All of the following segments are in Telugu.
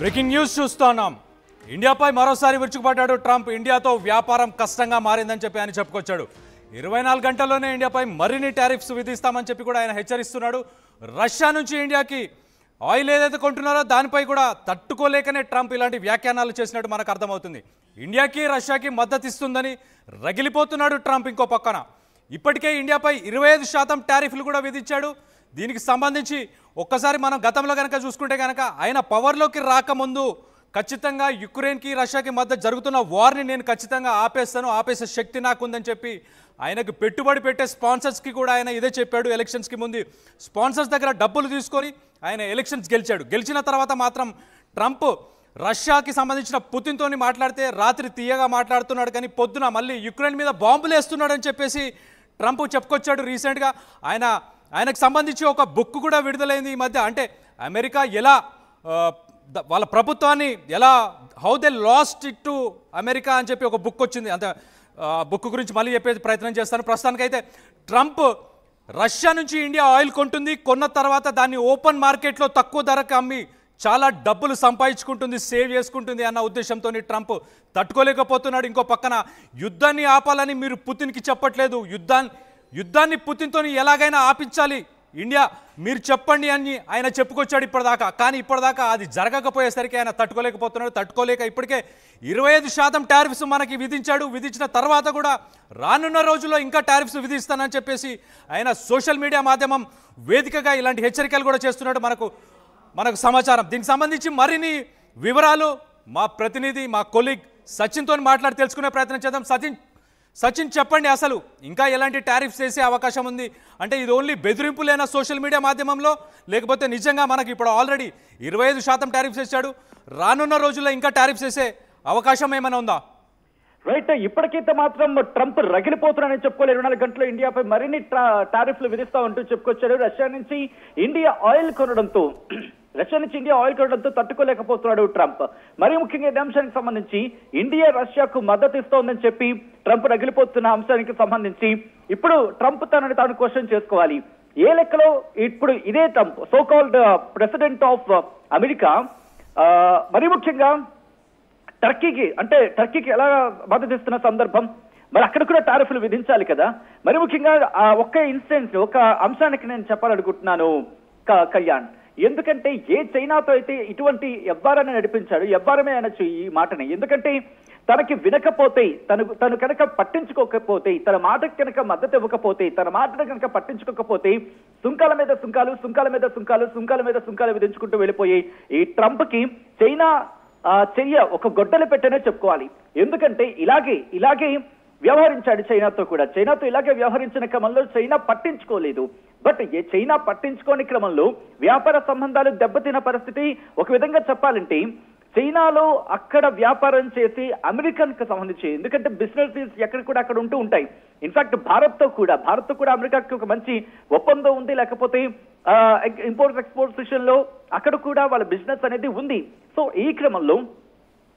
బ్రేకింగ్ న్యూస్ చూస్తున్నాం. ఇండియాపై మరోసారి విరుచుకుపడ్డాడు ట్రంప్. ఇండియాతో వ్యాపారం కష్టంగా మారిందని చెప్పి ఆయన చెప్పుకొచ్చాడు. 24 గంటల్లోనే ఇండియాపై మరిన్ని టారిఫ్స్ విధిస్తామని చెప్పి కూడా ఆయన హెచ్చరిస్తున్నాడు. రష్యా నుంచి ఇండియాకి ఆయిల్ ఏదైతే కొంటున్నారో దానిపై కూడా తట్టుకోలేకనే ట్రంప్ ఇలాంటి వ్యాఖ్యానాలు చేసినట్టు మనకు అర్థమవుతుంది. ఇండియాకి రష్యాకి మద్దతు ఇస్తుందని రగిలిపోతున్నాడు ట్రంప్. ఇంకో పక్కన ఇప్పటికే ఇండియాపై 25% టారిఫ్లు కూడా విధించాడు. దీనికి సంబంధించి ఒక్కసారి మనం గతంలో కనుక చూసుకుంటే కనుక ఆయన పవర్లోకి రాకముందు ఖచ్చితంగా యుక్రెయిన్కి రష్యాకి మధ్య జరుగుతున్న వార్ని నేను ఖచ్చితంగా ఆపేసే శక్తి నాకుందని చెప్పి ఆయనకు పెట్టుబడి పెట్టే స్పాన్సర్స్కి కూడా ఆయన ఇదే చెప్పాడు. ఎలక్షన్స్కి ముందు స్పాన్సర్స్ దగ్గర డబ్బులు తీసుకొని ఆయన ఎలక్షన్స్ గెలిచాడు. గెలిచిన తర్వాత మాత్రం ట్రంప్ రష్యాకి సంబంధించిన పుతిన్తోని మాట్లాడితే రాత్రి తీయగా మాట్లాడుతున్నాడు, కానీ పొద్దున మళ్ళీ యుక్రెయిన్ మీద బాంబులు వేస్తున్నాడని చెప్పేసి ట్రంప్ చెప్పుకొచ్చాడు. రీసెంట్గా ఆయనకు సంబంధించి ఒక బుక్ కూడా విడుదలైంది ఈ మధ్య. అంటే అమెరికా ఎలా వాళ్ళ ప్రభుత్వాన్ని ఎలా how they lost it to America అని చెప్పి ఒక బుక్ వచ్చింది. అంత బుక్ గురించి మళ్ళీ చెప్పే ప్రయత్నం చేస్తాను. ప్రస్తుతానికైతే ట్రంప్ రష్యా నుంచి ఇండియా ఆయిల్ కొంటుంది, కొన్న తర్వాత దాన్ని ఓపెన్ మార్కెట్లో తక్కువ ధరకు అమ్మి చాలా డబ్బులు సంపాదించుకుంటుంది, సేవ్ చేసుకుంటుంది అన్న ఉద్దేశంతో ట్రంప్ తట్టుకోలేకపోతున్నాడు. ఇంకో పక్కన యుద్ధాన్ని ఆపాలని మీరు పుతిన్కి చెప్పట్లేదు, యుద్ధాన్ని పుతిన్తో ఎలాగైనా ఆపించాలి ఇండియా మీరు చెప్పండి అని ఆయన చెప్పుకొచ్చాడు ఇప్పటిదాకా. కానీ ఇప్పటిదాకా అది జరగకపోయేసరికి ఆయన తట్టుకోలేకపోతున్నాడు. తట్టుకోలేక ఇప్పటికే 25% టారిఫ్స్ మనకి విధించాడు. విధించిన తర్వాత కూడా రానున్న రోజుల్లో ఇంకా టారిఫ్స్ విధిస్తానని చెప్పేసి ఆయన సోషల్ మీడియా మాధ్యమం వేదికగా ఇలాంటి హెచ్చరికలు కూడా చేస్తున్నాడు మనకు సమాచారం. దీనికి సంబంధించి మరిన్ని వివరాలు మా ప్రతినిధి మా కొలీగ్ సచిన్తో మాట్లాడి తెలుసుకునే ప్రయత్నం చేద్దాం. సచిన్ చెప్పండి, అసలు ఇంకా ఎలాంటి టారిఫ్స్ వేసే అవకాశం ఉంది? అంటే ఇది ఓన్లీ బెదిరింపులేనా సోషల్ మీడియా మాధ్యమంలో, లేకపోతే నిజంగా మనకి ఇప్పుడు ఆల్రెడీ 25% టారిఫ్స్ వేసాడు, రానున్న రోజుల్లో ఇంకా టారిఫ్స్ వేసే అవకాశం ఏమైనా ఉందా? రైట్, ఇప్పటికైతే మాత్రం ట్రంప్ రగిలిపోతున్నాడని చెప్పుకోలేదు. 24 గంటల్లో ఇండియాపై మరిన్ని టారిఫ్లు విధిస్తామంటూ చెప్పుకొచ్చాడు. రష్యా నుంచి ఇండియా ఆయిల్ కొనడంతో తట్టుకోలేకపోతున్నాడు ట్రంప్. మరీ ముఖ్యంగా ఈ అంశానికి సంబంధించి ఇండియా రష్యాకు మద్దతు ఇస్తోందని చెప్పి ట్రంప్ రగిలిపోతున్న అంశానికి సంబంధించి ఇప్పుడు ట్రంప్ తనని తాను క్వశ్చన్ చేసుకోవాలి. ఏ లెక్కలో ఇప్పుడు ఇదే Trump so called president of America మరీ ముఖ్యంగా టర్కీకి ఎలా మద్దతు ఇస్తున్న సందర్భం, మరి అక్కడ కూడా టారిఫ్లు విధించాలి కదా. మరి ముఖ్యంగా ఒక్క అంశానికి నేను చెప్పాలనుకుంటున్నాను కళ్యాణ్. ఎందుకంటే ఏ చైనాతో అయితే ఇటువంటి ఎవ్వారాన్ని నడిపించాడు, ఎవ్వారమే అనొచ్చు ఈ మాటని. ఎందుకంటే తనకి వినకపోతే, తను కనుక పట్టించుకోకపోతే, తన మాటకు కనుక మద్దతు ఇవ్వకపోతే, తన మాటను కనుక పట్టించుకోకపోతే సుంకాల మీద సుంకాలు విధించుకుంటూ వెళ్ళిపోయి ఈ ట్రంప్ కి చైనా చర్య ఒక గొడ్డలి పెట్టనే చెప్పుకోవాలి. ఎందుకంటే ఇలాగే వ్యవహరించాడు చైనాతో ఇలాగే వ్యవహరించిన క్రమంలో చైనా పట్టించుకోలేదు. బట్ చైనా పట్టించుకోని క్రమంలో వ్యాపార సంబంధాలు దెబ్బతిన్న పరిస్థితి. ఒక విధంగా చెప్పాలంటే చైనాలో అక్కడ వ్యాపారం చేసి అమెరికన్ కి సంబంధించి, ఎందుకంటే బిజినెస్ ఎక్కడ కూడా అక్కడ ఉంటూ ఉంటాయి. ఇన్ఫాక్ట్ భారత్ తో కూడా అమెరికాకి ఒక మంచి ఒప్పందం ఉంది. లేకపోతే ఇంపోర్ట్ ఎక్స్పోర్ట్స్ విషయంలో అక్కడ కూడా వాళ్ళ బిజినెస్ అనేది ఉంది. సో ఈ క్రమంలో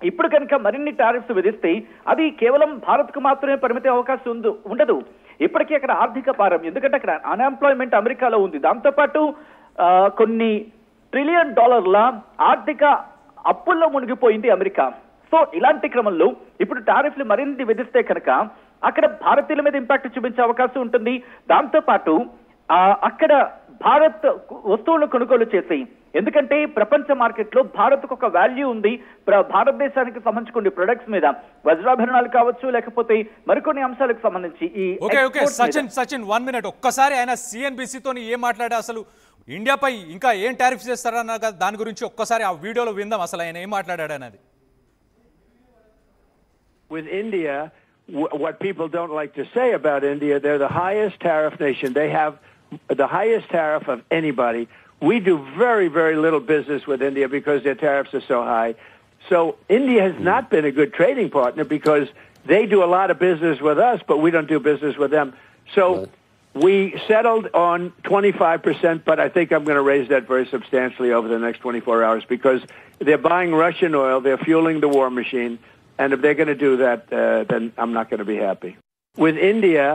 ఇప్పుడు కనుక మరిన్ని టారిఫ్స్ విధిస్తే అది కేవలం భారత్ కు మాత్రమే పరిమితి అవకాశం ఉండదు. ఇప్పటికీ అక్కడ ఆర్థిక భారం, ఎందుకంటే అక్కడ అన్ఎంప్లాయ్మెంట్ అమెరికాలో ఉంది. దాంతోపాటు కొన్ని $1 ట్రిలియన్ ఆర్థిక అప్పుల్లో మునిగిపోయింది అమెరికా. సో ఇలాంటి క్రమంలో ఇప్పుడు టారిఫ్లు మరిన్ని విధిస్తే కనుక అక్కడ భారతీయుల మీద ఇంపాక్ట్ చూపించే అవకాశం ఉంటుంది. దాంతోపాటు అక్కడ భారత్ వస్తువులను కొనుగోలు చేసి, ఎందుకంటే ప్రపంచ మార్కెట్ లో భారత్ కు ఒక వాల్యూ ఉంది. భారతదేశానికి సంబంధించుకునే ప్రొడక్ట్స్ మీద వజ్రాభరణాలు కావచ్చు, లేకపోతే మరికొన్ని అంశాలకు సంబంధించి సచిన్ 1 minute ఒక్కసారి ఆయన CNBC-తో ఏం మాట్లాడా, అసలు ఇండియాపై ఇంకా ఏం టారిఫ్స్ చేస్తారన్న దాని గురించి ఒక్కసారి ఆ వీడియోలో విందాం. అసలు ఆయన ఏం మాట్లాడాడు అనేది. With India, what people don't like to say about India, they're the highest tariff nation. They have the highest tariff of anybody. We do very, very little business with India because their tariffs are so high. So India has not been a good trading partner because they do a lot of business with us, but we don't do business with them. So we settled on 25%, but I think I'm going to raise that very substantially over the next 24 hours because they're buying Russian oil, they're fueling the war machine, and if they're going to do that, then I'm not going to be happy. With India,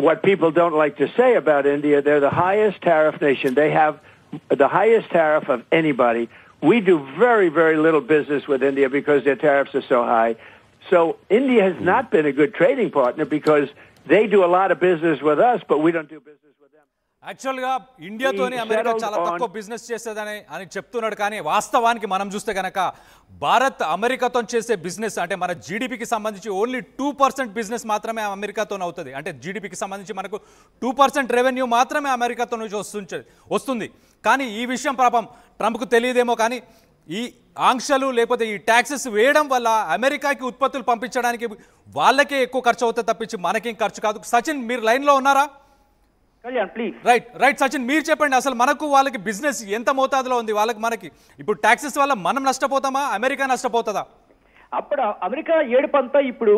what people don't like to say about India, they're the highest tariff nation. They have the highest tariff of anybody. We do very, very little business with India because their tariffs are so high. So India has not been a good trading partner because they do a lot of business with us, but we don't do business with them. యాక్చువల్గా ఇండియాతోని అమెరికా చాలా తక్కువ బిజినెస్ చేసేదని చెప్తున్నాడు. కానీ వాస్తవానికి మనం చూస్తే కనుక భారత్ అమెరికాతో చేసే బిజినెస్ అంటే మన జీడిపికి సంబంధించి ఓన్లీ 2% బిజినెస్ మాత్రమే అమెరికాతో అవుతుంది. అంటే జీడిపికి సంబంధించి మనకు 2% రెవెన్యూ మాత్రమే అమెరికాతో నుంచి వస్తుంది. కానీ ఈ విషయం పాపం ట్రంప్కు తెలియదేమో, కానీ ఈ ఆంక్షలు లేకపోతే ఈ ట్యాక్సెస్ వేయడం వల్ల అమెరికాకి ఉత్పత్తులు పంపించడానికి వాళ్ళకే ఎక్కువ ఖర్చు అవుతుంది తప్పించి మనకేం ఖర్చు కాదు. సచిన్, మీరు లైన్లో ఉన్నారా? రైట్ సచిన్, మీరు చెప్పండి, అసలు మనకు వాళ్ళకి బిజినెస్ ఎంత మోతాదులో ఉంది? మనకి ఇప్పుడు ట్యాక్సెస్ వల్ల మనం నష్టపోతామా, అమెరికా నష్టపోతుందా? అప్పుడు అమెరికా ఏడుపంతా ఇప్పుడు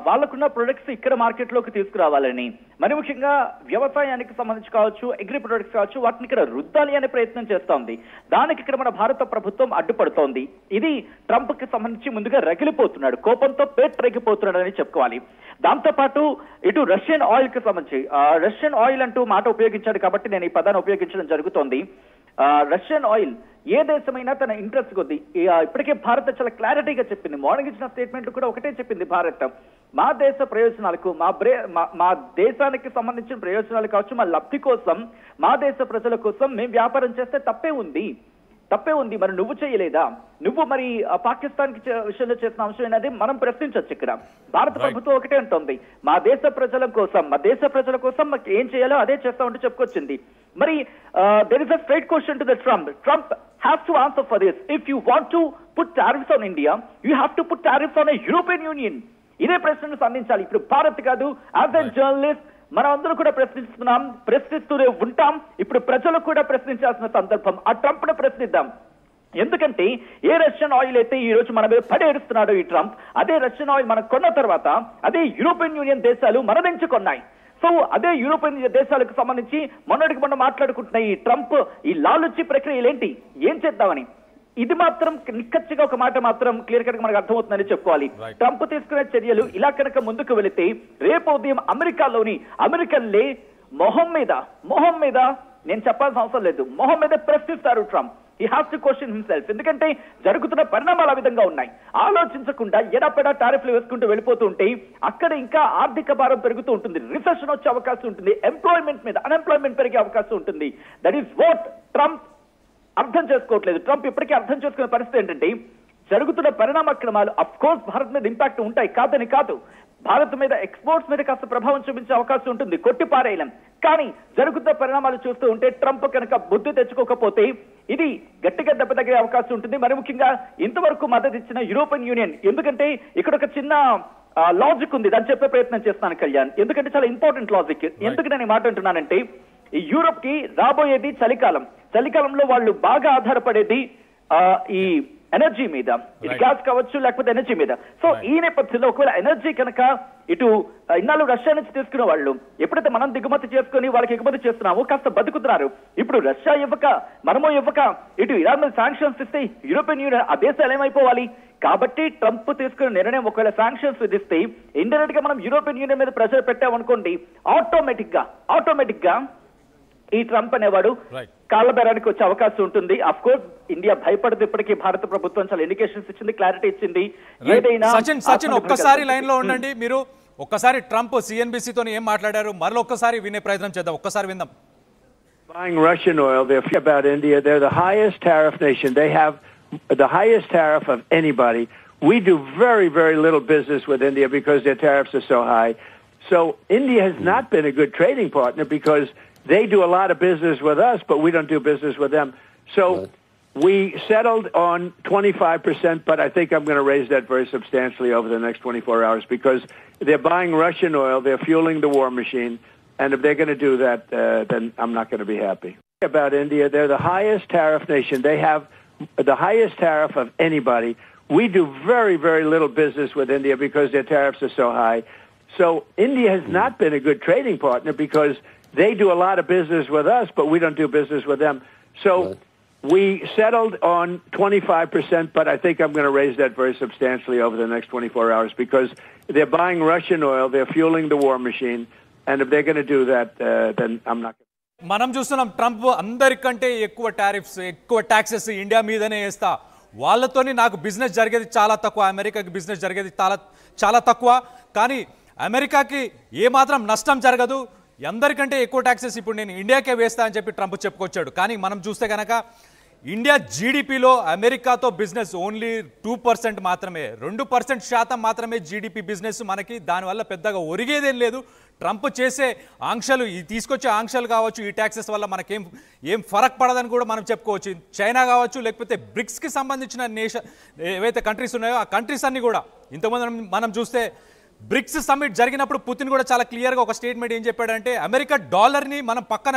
వాళ్ళకున్న ప్రొడక్ట్స్ ఇక్కడ మార్కెట్ లోకి తీసుకురావాలని, మరి ముఖ్యంగా వ్యవసాయానికి సంబంధించి కావచ్చు, అగ్రి ప్రొడక్ట్స్ కావచ్చు, వాటిని ఇక్కడ రుద్దాలి అనే ప్రయత్నం చేస్తోంది. దానికి ఇక్కడ మన భారత ప్రభుత్వం అడ్డుపడుతోంది. ఇది ట్రంప్ కి సంబంధించి ముందుగా రగిలిపోతున్నాడు, కోపంతో పేట్రెగిపోతున్నాడు అని చెప్పుకోవాలి. దాంతో పాటు ఇటు రష్యన్ ఆయిల్ కి సంబంధించి రష్యన్ ఆయిల్ అంటూ మాట ఉపయోగించాడు కాబట్టి నేను ఈ పదాన్ని ఉపయోగించడం జరుగుతోంది. రష్యన్ ఆయిల్ ఏ దేశమైనా తన ఇంట్రెస్ట్ కొద్ది ఇప్పటికే భారత్ చాలా క్లారిటీగా చెప్పింది. మార్నింగ్ ఇచ్చిన స్టేట్మెంట్ కూడా ఒకటే చెప్పింది భారత్, మా దేశ ప్రయోజనాలకు, మా దేశానికి సంబంధించిన ప్రయోజనాలు కావచ్చు, మా లబ్ధి కోసం, మా దేశ ప్రజల కోసం మేము వ్యాపారం చేస్తే తప్పే ఉంది, మరి నువ్వు చేయలేదా? నువ్వు మరి పాకిస్తాన్ విషయంలో చేసిన అంశం అనేది మనం ప్రశ్నించవచ్చు. ఇక్కడ భారత ప్రభుత్వం ఒకటే అంటోంది, మా దేశ ప్రజల కోసం మాకు ఏం చేయాలో అదే చేస్తామంటూ చెప్పుకొచ్చింది. మరి there is a straight question to the Trump has to answer for this. If you want to put tariffs on India, you have to put tariffs on a European Union. ఇదే ప్రశ్నను సంధించాలి. ఇప్పుడు భారత్ కాదు, యాజ్ ఎ జర్నలిస్ట్ మనం అందరూ కూడా ప్రశ్నిస్తూనే ఉంటాం. ఇప్పుడు ప్రజలు కూడా ప్రశ్నించాల్సిన సందర్భం. ఆ ట్రంప్ ను ప్రశ్నిద్దాం. ఎందుకంటే ఏ రష్యన్ ఆయిల్ అయితే ఈ రోజు మన మీద పడేడుస్తున్నాడో ఈ ట్రంప్, అదే రష్యన్ ఆయిల్ మనం కొన్న తర్వాత అదే యూరోపియన్ యూనియన్ దేశాలు మన నుంచి కొన్నాయి. సో అదే యూరోపియన్ దేశాలకు సంబంధించి మొన్నటికి మొన్న మాట్లాడుకుంటున్న ఈ ట్రంప్ ఈ లాలుచి ప్రక్రియలేంటి, ఏం చేద్దామని, ఇది మాత్రం నిక్కచ్చిగా ఒక మాట మాత్రం క్లియర్ కట్ గా మనకు అర్థమవుతుందని చెప్పుకోవాలి. ట్రంప్ తీసుకునే చర్యలు ఇలా కనుక ముందుకు వెళితే రేపు ఉదయం అమెరికాలోని అమెరికన్లే మొహం మీద నేను చెప్పాల్సిన అవసరం లేదు, మొహం మీద ప్రశ్నిస్తారు Trump. He has to question himself. ఎందుకంటే జరుగుతున్న పరిణామాలు ఆ విధంగా ఉన్నాయి. ఆలోచించకుండా ఎడాపెడా టారిఫ్లు వేసుకుంటూ వెళ్ళిపోతూ ఉంటే అక్కడ ఇంకా ఆర్థిక భారం పెరుగుతూ ఉంటుంది, రిసెషన్ వచ్చే అవకాశం ఉంటుంది, అన్ఎంప్లాయ్మెంట్ పెరిగే అవకాశం ఉంటుంది. దట్ ఈస్ వాట్ ట్రంప్ అర్థం చేసుకోవట్లేదు. ట్రంప్ ఇప్పటికీ అర్థం చేసుకునే పరిస్థితి ఏంటంటే జరుగుతున్న పరిణామక్రమాలు అఫ్ కోర్స్ భారత్ మీద ఇంపాక్ట్ ఉంటాయి, కాదని కాదు. భారత్ మీద ఎక్స్పోర్ట్స్ మీద కాస్త ప్రభావం చూపించే అవకాశం ఉంటుంది, కొట్టిపారేయలేం. కానీ జరుగుతున్న పరిణామాలు చూస్తూ ఉంటే ట్రంప్ కనుక బుద్ధి తెచ్చుకోకపోతే ఇది గట్టిగా దెబ్బ తగ్గే అవకాశం ఉంటుంది. మరి ముఖ్యంగా ఇంతవరకు మద్దతు ఇచ్చిన యూరోపియన్ యూనియన్, ఎందుకంటే ఇక్కడ ఒక చిన్న లాజిక్ ఉంది, దాన్ని చెప్పే ప్రయత్నం చేస్తాను కళ్యాణ్. ఎందుకంటే చాలా ఇంపార్టెంట్ లాజిక్. ఎందుకు నేను ఈ మాట అంటున్నానంటే ఈ యూరోప్ కి రాబోయేది చలికాలంలో వాళ్ళు బాగా ఆధారపడేది ఈ ఎనర్జీ మీద, ఇది గ్యాస్ కావచ్చు లేకపోతే ఎనర్జీ మీద. సో ఈ నేపథ్యంలో ఒకవేళ ఎనర్జీ కనుక ఇటు ఇన్నాళ్ళు రష్యా నుంచి తీసుకునే వాళ్ళు ఎప్పుడైతే మనం దిగుమతి చేసుకుని వాళ్ళకి ఎగుమతి చేస్తున్నామో కాస్త బతుకుతున్నారు. ఇప్పుడు రష్యా ఇవ్వక మనమో ఇవ్వక ఇటు ఇరాన్ మీద శాంక్షన్స్ ఇస్తే యూరోపియన్ యూనియన్ ఆ దేశాలు ఏమైపోవాలి? కాబట్టి ట్రంప్ తీసుకున్న నిర్ణయం ఒకవేళ శాంక్షన్స్ విధిస్తే ఇండైరెక్ట్ గా మనం యూరోపియన్ యూనియన్ మీద ప్రెషర్ పెట్టామనుకోండి, ఆటోమేటిక్ గా ఈ ట్రంప్ అనేవాడు కాళ్ళబేరానికి వచ్చే అవకాశం ఉంటుంది. అఫ్ కోర్స్ ఇండియా భయపడదు. ఇప్పటికీ భారత ప్రభుత్వం చాలా ఇండికేషన్స్ ఇచ్చింది, క్లారిటీ ఇచ్చింది. ఏదైనా సచిన్ ఒక్కసారి లైన్ లో ఉండండి. మీరు ఒక్కసారి ట్రంప్ సిఎన్బిసి తో ఏం మాట్లాడారు మరలో ఒక్కసారి వినే ప్రయత్నం చేద్దాం. ఒక్కసారి విందాం. Buying Russian oil, they're about India. They're the highest tariff nation. They have the highest tariff of anybody. We do very, very little business with India because their tariffs are so high. So India has not been a good trading partner because they do a lot of business with us, but we don't do business with them. So we settled on 25%, but I think I'm going to raise that very substantially over the next 24 hours because they're buying Russian oil, they're fueling the war machine, and if they're going to do that, then I'm not going to be happy. About India, they're the highest tariff nation. They have the highest tariff of anybody. We do very, very little business with India because their tariffs are so high. So India has not been a good trading partner because they do a lot of business with us, but we don't do business with them. So we settled on 25%, but I think I'm going to raise that very substantially over the next 24 hours because they're buying Russian oil, they're fueling the war machine, and if they're going to do that, then I'm not going to. మనం చూస్తున్నాం ట్రంప్ అందరికంటే ఎక్కువ టారిఫ్స్ ఎక్కువ ట్యాక్సెస్ ఇండియా మీదనే వేస్తా, వాళ్ళతోని నాకు బిజినెస్ జరిగేది చాలా తక్కువ, అమెరికాకి బిజినెస్ జరిగేది చాలా తక్కువ, కానీ అమెరికాకి ఏమాత్రం నష్టం జరగదు, అందరికంటే ఎక్కువ ట్యాక్సెస్ ఇప్పుడు నేను ఇండియాకే వేస్తా అని చెప్పి ట్రంప్ చెప్పుకొచ్చాడు. కానీ మనం చూస్తే కనుక ఇండియా జీడిపిలో అమెరికాతో బిజినెస్ ఓన్లీ 2% మాత్రమే, 2% మాత్రమే జీడిపి బిజినెస్ మనకి. దానివల్ల పెద్దగా ఒరిగేదేం లేదు. ట్రంప్ చేసే ఆంక్షలు, ఈ తీసుకొచ్చే ఆంక్షలు కావచ్చు, ఈ ట్యాక్సెస్ వల్ల మనకేం ఫరక్ పడదని కూడా మనం చెప్పుకోవచ్చు. చైనా కావచ్చు, లేకపోతే బ్రిక్స్కి సంబంధించిన ఏవైతే కంట్రీస్ ఉన్నాయో ఆ కంట్రీస్ అన్ని కూడా ఇంతకుముందు మనం చూస్తే బ్రిక్స్ సమ్మిట్ జరిగినప్పుడు పుతిన్ కూడా చాలా క్లియర్గా ఒక స్టేట్మెంట్ ఏం చెప్పాడంటే, అమెరికా డాలర్ని మనం పక్కన